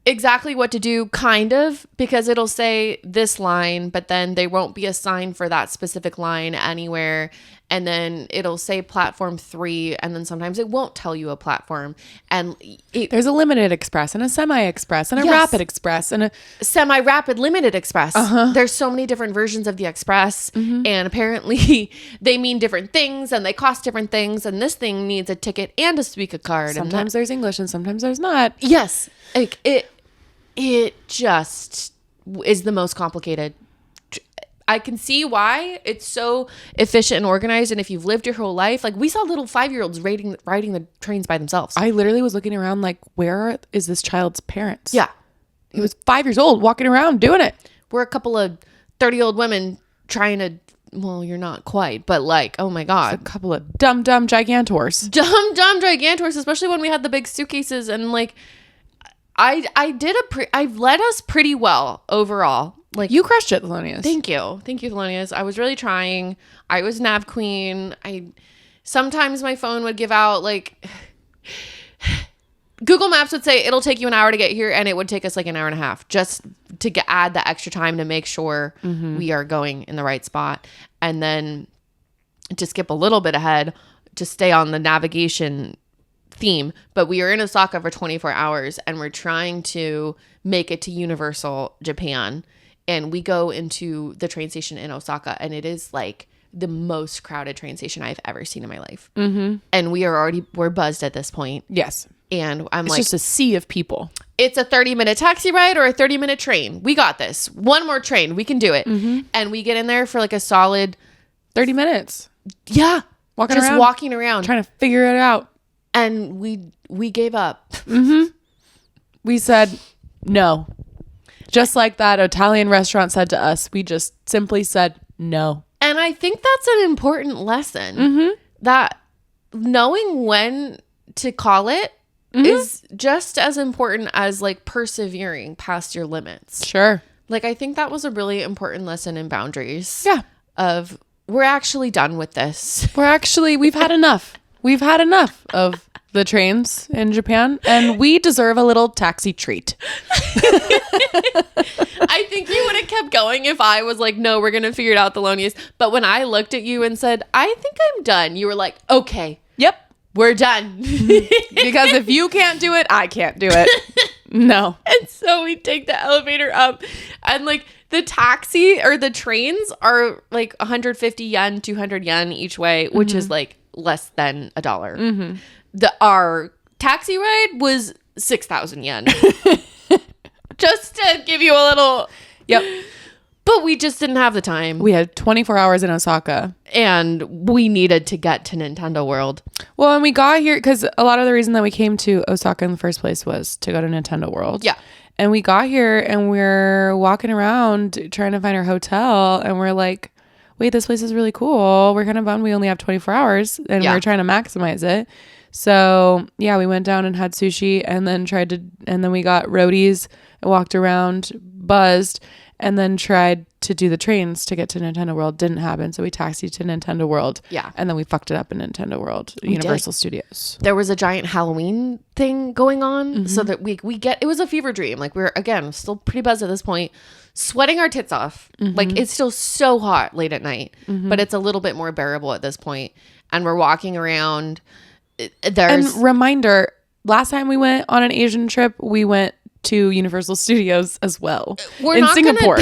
exactly what to do, kind of, because it'll say this line, but then there won't be a sign for that specific line anywhere. And then it'll say platform 3, and then sometimes it won't tell you a platform. And there's a limited express and a semi-express and a rapid express and a semi-rapid limited express. There's so many different versions of the express, and apparently they mean different things and they cost different things. And this thing needs a ticket and a Suica card. Sometimes there's English and sometimes there's not. Yes, like it just is the most complicated. I can see why it's so efficient and organized. And if you've lived your whole life, like we saw little 5-year-olds riding the trains by themselves. I literally was looking around like, where is this child's parents? Yeah. He was 5 years old walking around doing it. We're a couple of 30-year-old women trying to, well, you're not quite, but like, oh my God. Just a couple of dumb gigantors. Dumb gigantors, especially when we had the big suitcases. And like, I led us pretty well overall. Like, you crushed it, Thelonious. Thank you, Thelonious. I was really trying. I was nav queen. Sometimes my phone would give out like Google Maps would say it'll take you an hour to get here, and it would take us like an hour and a half just to add the extra time to make sure we are going in the right spot, and then to skip a little bit ahead to stay on the navigation theme. But we are in Osaka for 24 hours, and we're trying to make it to Universal Japan. And we go into the train station in Osaka, and it is like the most crowded train station I've ever seen in my life. And we're buzzed at this point. Yes. And it's just a sea of people. It's a 30-minute taxi ride or a 30-minute train. We got this. One more train. We can do it. And we get in there for like a solid 30 minutes. Yeah. Walking around. Trying to figure it out. And we gave up. We said no. Just like that Italian restaurant said to us, we just simply said no. And I think that's an important lesson. That knowing when to call it is just as important as like persevering past your limits. Sure. Like, I think that was a really important lesson in boundaries. Yeah. Of we're actually done with this. We've had enough. We've had enough of the trains in Japan, and we deserve a little taxi treat. I think you would have kept going if I was like, no, we're going to figure it out, Thelonious. But when I looked at you and said, I think I'm done, you were like, okay. Yep. We're done. Because if you can't do it, I can't do it. No. And so we take the elevator up, and like the taxi or the trains are like 150 yen, 200 yen each way, which is like less than $1. Our taxi ride was 6,000 yen. Just to give you a little. Yep. But we just didn't have the time. We had 24 hours in Osaka. And we needed to get to Nintendo World. Well, and we got here because a lot of the reason that we came to Osaka in the first place was to go to Nintendo World. Yeah. And we got here and we're walking around trying to find our hotel. And we're like, wait, this place is really cool. We're kind of bummed we only have 24 hours and we're trying to maximize it. So yeah, we went down and had sushi and then we got roadies and walked around, buzzed, and then tried to do the trains to get to Nintendo World. Didn't happen. So we taxied to Nintendo World. Yeah. And then we fucked it up in Nintendo World, Universal Studios. There was a giant Halloween thing going on. So that it was a fever dream. Like we're, again, still pretty buzzed at this point, sweating our tits off. Like it's still so hot late at night, but it's a little bit more bearable at this point. And we're walking around. And reminder, last time we went on an Asian trip, we went to Universal Studios as well in Singapore.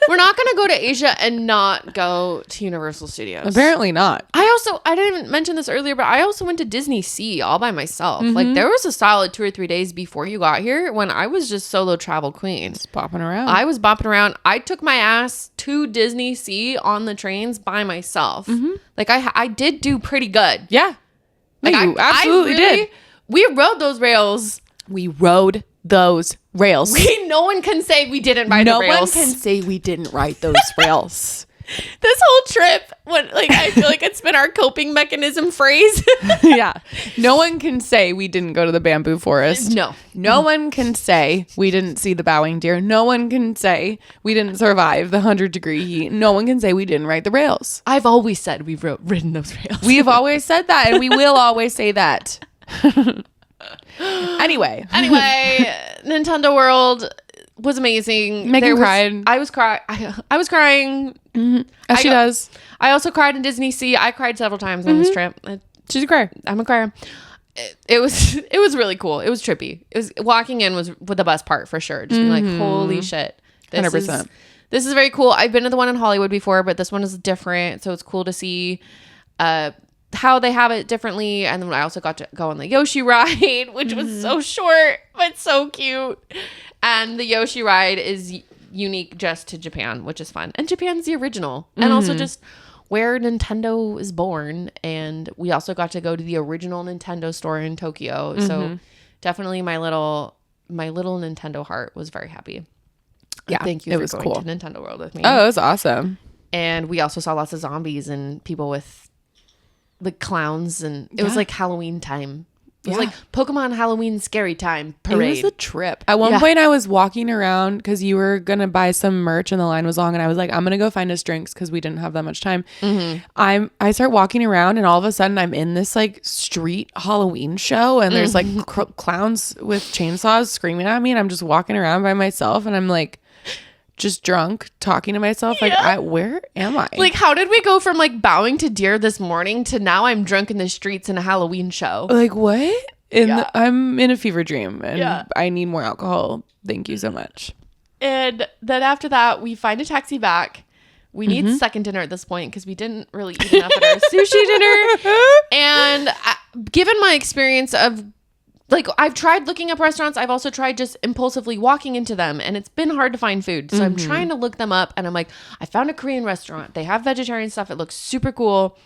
We're not going to go to Asia and not go to Universal Studios. Apparently not. I didn't even mention this earlier, but I also went to Disney Sea all by myself. Like, there was a solid 2 or 3 days before you got here when I was just solo travel queen. Just bopping around. I was bopping around. I took my ass to Disney Sea on the trains by myself. Like, I did do pretty good. Yeah. Like, you absolutely did. We rode those rails. We rode those rails. No one can say we didn't ride the rails. No one can say we didn't ride those rails. This whole trip, I feel like it's been our coping mechanism phrase. Yeah. No one can say we didn't go to the bamboo forest. No. No one can say we didn't see the bowing deer. No one can say we didn't survive the 100-degree heat. No one can say we didn't ride the rails. I've always said we've ridden those rails. We have always said that, and we will always say that. Anyway, Nintendo World was amazing. Megan cried. I was crying. As she does. I also cried in Disney Sea. I cried several times on this trip. She's a crier. I'm a crier. It was really cool. It was trippy. It was walking in was the best part for sure. Just being like, holy shit. 100%. This is very cool. I've been to the one in Hollywood before, but this one is different. So it's cool to see how they have it differently. And then I also got to go on the Yoshi ride, which was so short but so cute. And the Yoshi ride is unique just to Japan, which is fun. And Japan's the original. And also just where Nintendo is born. And we also got to go to the original Nintendo store in Tokyo. So definitely my little Nintendo heart was very happy. Yeah, thank you it for was going cool. to Nintendo World with me. Oh, it was awesome. And we also saw lots of zombies and people with like clowns, and it was like Halloween time. It was like Pokemon Halloween scary time parade. It was a trip. At one point I was walking around because you were going to buy some merch and the line was long, and I was like, I'm going to go find us drinks because we didn't have that much time. I start walking around, and all of a sudden I'm in this like street Halloween show, and there's like clowns with chainsaws screaming at me, and I'm just walking around by myself, and I'm like just drunk talking to myself like, where am I? Like, how did we go from like bowing to deer this morning to now I'm drunk in the streets in a Halloween show? Like, what? I'm in a fever dream, and I need more alcohol. Thank you so much. And then after that, we find a taxi back. We need second dinner at this point because we didn't really eat enough at our sushi dinner. And given my experience of like, I've tried looking up restaurants. I've also tried just impulsively walking into them, and it's been hard to find food. So I'm trying to look them up, and I'm like, I found a Korean restaurant. They have vegetarian stuff. It looks super cool.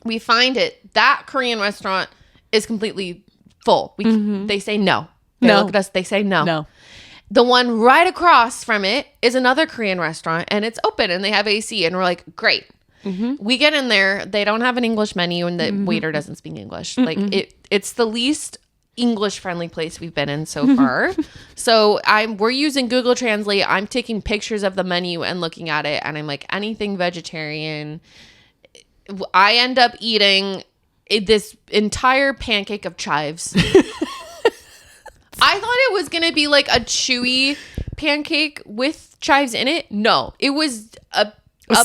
We find it. That Korean restaurant is completely full. They say no. They look at us. They say no. No. The one right across from it is another Korean restaurant, and it's open, and they have AC, and we're like, great. We get in there. They don't have an English menu, and the waiter doesn't speak English. Like, it's the least English friendly place we've been in so far. So we're using Google Translate. I'm taking pictures of the menu and looking at it, and I'm like, anything vegetarian. I end up eating this entire pancake of chives. I thought it was gonna be like a chewy pancake with chives in it. No, it was a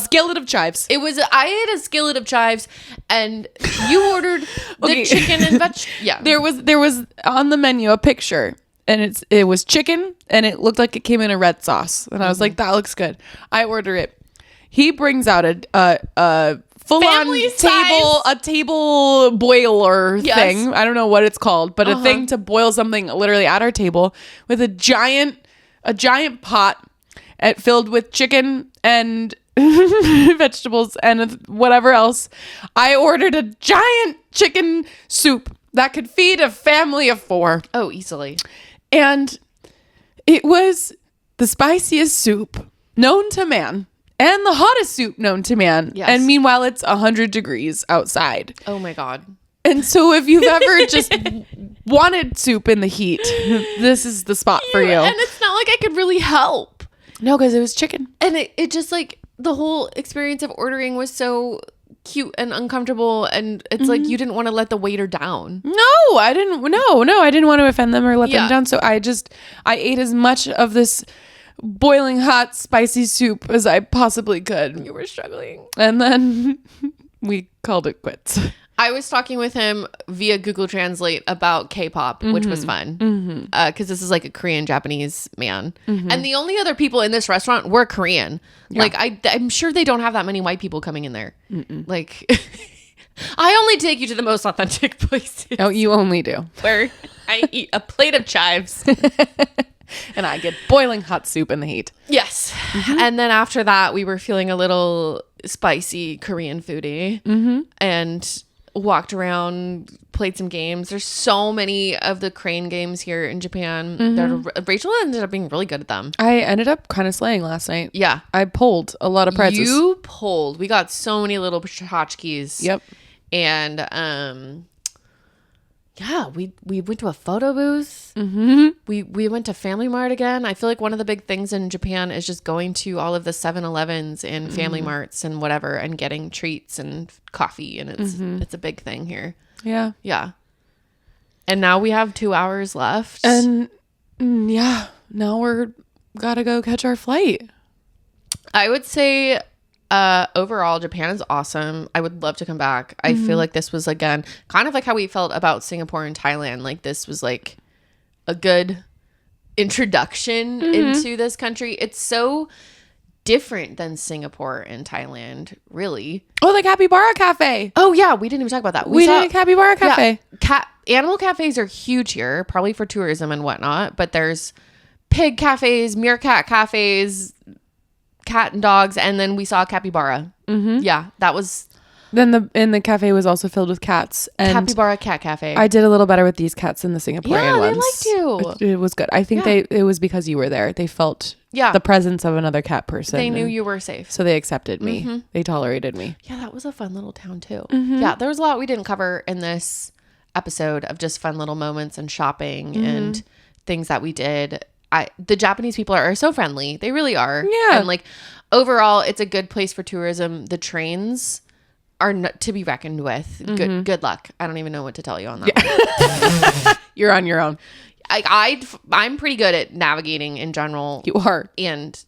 skillet of chives. I ate a skillet of chives, and you ordered the chicken and veg. Yeah. There was on the menu a picture, and it was chicken, and it looked like it came in a red sauce, and I was like, that looks good. I order it. He brings out a full on table boiler thing. I don't know what it's called, but a thing to boil something literally at our table with a giant pot filled with chicken and vegetables and whatever else. I ordered a giant chicken soup that could feed a family of 4. Oh, easily. And it was the spiciest soup known to man and the hottest soup known to man. Yes. And meanwhile, it's 100 degrees outside. Oh my God. And so if you've ever just wanted soup in the heat, this is the spot for you. And it's not like I could really help. No, because it was chicken. And it just like, the whole experience of ordering was so cute and uncomfortable, and it's like you didn't want to let the waiter down. No, I didn't. No, I didn't want to offend them or let them down. So I ate as much of this boiling hot spicy soup as I possibly could. You were struggling. And then we called it quits. I was talking with him via Google Translate about K-pop, which was fun. Because this is like a Korean Japanese man. And the only other people in this restaurant were Korean. Yeah. Like, I'm sure they don't have that many white people coming in there. Like, I only take you to the most authentic places. Oh, you only do. Where I eat a plate of chives. And I get boiling hot soup in the heat. Yes. And then after that, we were feeling a little spicy Korean foodie and walked around, played some games. There's so many of the crane games here in Japan. Rachel ended up being really good at them. I ended up kind of slaying last night. Yeah. I pulled a lot of prizes. You pulled. We got so many little tchotchkes. Yep. And yeah, we went to a photo booth. We went to Family Mart again. I feel like one of the big things in Japan is just going to all of the 7-Elevens and Family Marts and whatever and getting treats and coffee, and it's a big thing here. Yeah. Yeah. And now we have 2 hours left. And yeah, now we're gotta go catch our flight. I would say overall, Japan is awesome. I would love to come back. I feel like this was, again, kind of like how we felt about Singapore and Thailand. Like, this was like a good introduction into this country. It's so different than Singapore and Thailand, really. Oh, the Capybara Cafe. Oh, yeah. We didn't even talk about that. We did a Capybara Cafe. Yeah, animal cafes are huge here, probably for tourism and whatnot. But there's pig cafes, meerkat cafes, cat and dogs, and then we saw a capybara. Yeah, that was. Then the cafe was also filled with cats. And Capybara Cat Cafe. I did a little better with these cats than the Singaporean ones. They liked you. It was good. I think it was because you were there. They felt the presence of another cat person. They knew you were safe. So they accepted me. They tolerated me. Yeah, that was a fun little town too. Yeah, there was a lot we didn't cover in this episode of just fun little moments and shopping and things that we did. The Japanese people are so friendly. They really are. Yeah. And like overall, it's a good place for tourism. The trains are not to be reckoned with. Good luck. I don't even know what to tell you on that one. You're on your own. I'm pretty good at navigating in general. You are. And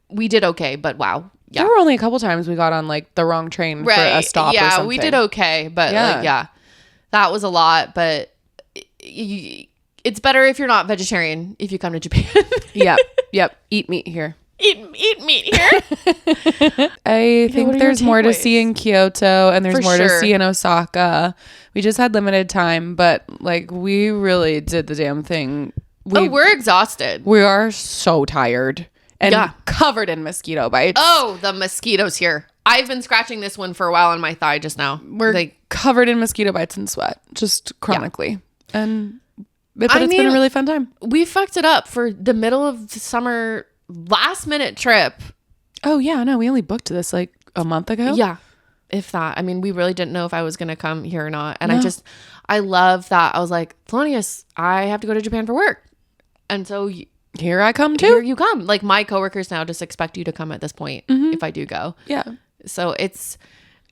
we did okay, but wow. Yeah. There were only a couple times we got on like the wrong train for a stop or something. Yeah, we did okay, but that was a lot. But it's better if you're not vegetarian if you come to Japan. Yep. Eat meat here. Eat meat here. I think there's more to see in Kyoto and there's For more to sure. see in Osaka. We just had limited time, but like we really did the damn thing. We're exhausted. We are so tired and covered in mosquito bites. Oh, the mosquitoes here. I've been scratching this one for a while on my thigh just now. We're covered in mosquito bites and sweat, just chronically. And but it's been a really fun time. We fucked it up for the middle of the summer last minute trip. Oh yeah, no, we only booked this like a month ago. Yeah, if that. I mean, we really didn't know if I was going to come here or not. And I love that. I was like, Thelonious, I have to go to Japan for work. And so here I come too. Here you come. Like my coworkers now just expect you to come at this point if I do go. Yeah. So it's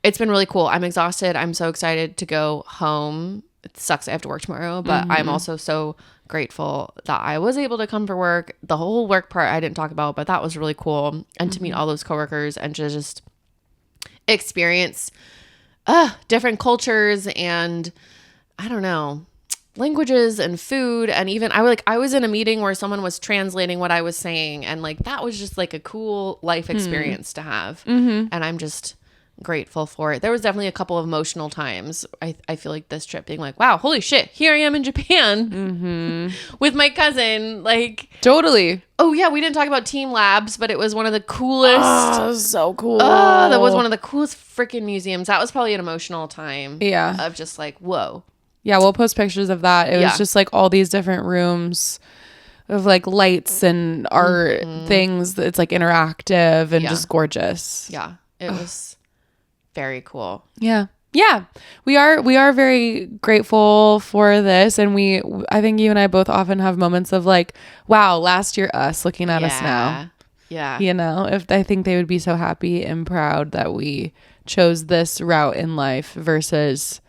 been really cool. I'm exhausted. I'm so excited to go home. It sucks I have to work tomorrow, but I'm also so grateful that I was able to come for work. The whole work part I didn't talk about, but that was really cool. And to meet all those coworkers and to just experience different cultures and I don't know, languages and food. And even I was in a meeting where someone was translating what I was saying, and like that was just like a cool life experience to have. And I'm just grateful for it. There was definitely a couple of emotional times. I feel like this trip being like, wow, holy shit, here I am in Japan with my cousin. Like totally. Oh yeah, we didn't talk about Team Labs, but it was one of the coolest. Oh, so cool. That was one of the coolest freaking museums. That was probably an emotional time. Yeah. Of just like, whoa. Yeah, we'll post pictures of that. It was just like all these different rooms of like lights and art things. It's like interactive and just gorgeous. Yeah, it was very cool. Yeah. We are very grateful for this, and I think you and I both often have moments of like, wow, last year us looking at us now. Yeah. You know, if I think they would be so happy and proud that we chose this route in life versus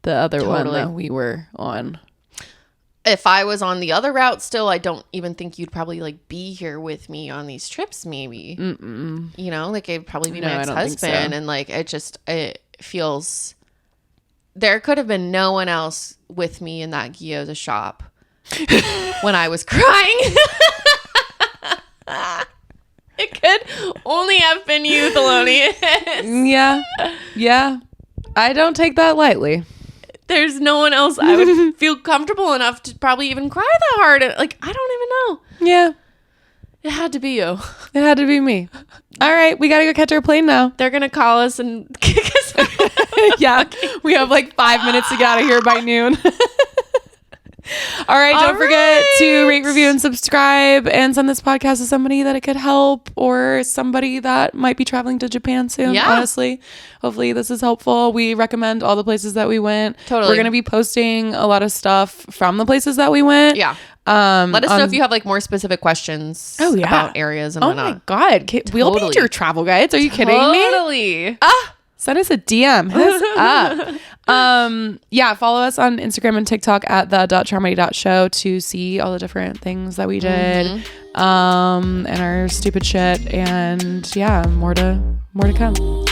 the other one that we were on. If I was on the other route still, I don't even think you'd probably like be here with me on these trips maybe. You know, like it'd probably be my ex-husband. And like it feels there could have been no one else with me in that gyoza shop when I was crying. It could only have been you, Thelonious. Yeah. I don't take that lightly. There's no one else I would feel comfortable enough to probably even cry that hard. Like, I don't even know. Yeah. It had to be you. It had to be me. All right, we got to go catch our plane now. They're going to call us and kick us out. Yeah, we have like 5 minutes to get out of here by noon. All right, don't forget to rate, review, and subscribe, and send this podcast to somebody that it could help, or somebody that might be traveling to Japan soon. Yeah. Honestly, hopefully this is helpful. We recommend all the places that we went. Totally. We're going to be posting a lot of stuff from the places that we went. Yeah. Let us know if you have like more specific questions about areas and whatnot. Oh my God. We'll be your travel guides. Are you kidding me? Totally. Send us a DM. Hit us up. Yeah, follow us on Instagram and TikTok at the.traumedy.show to see all the different things that we did, and our stupid shit. And yeah, more to come. All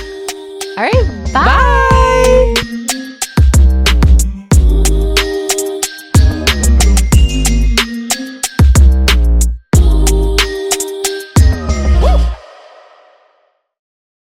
right. Bye.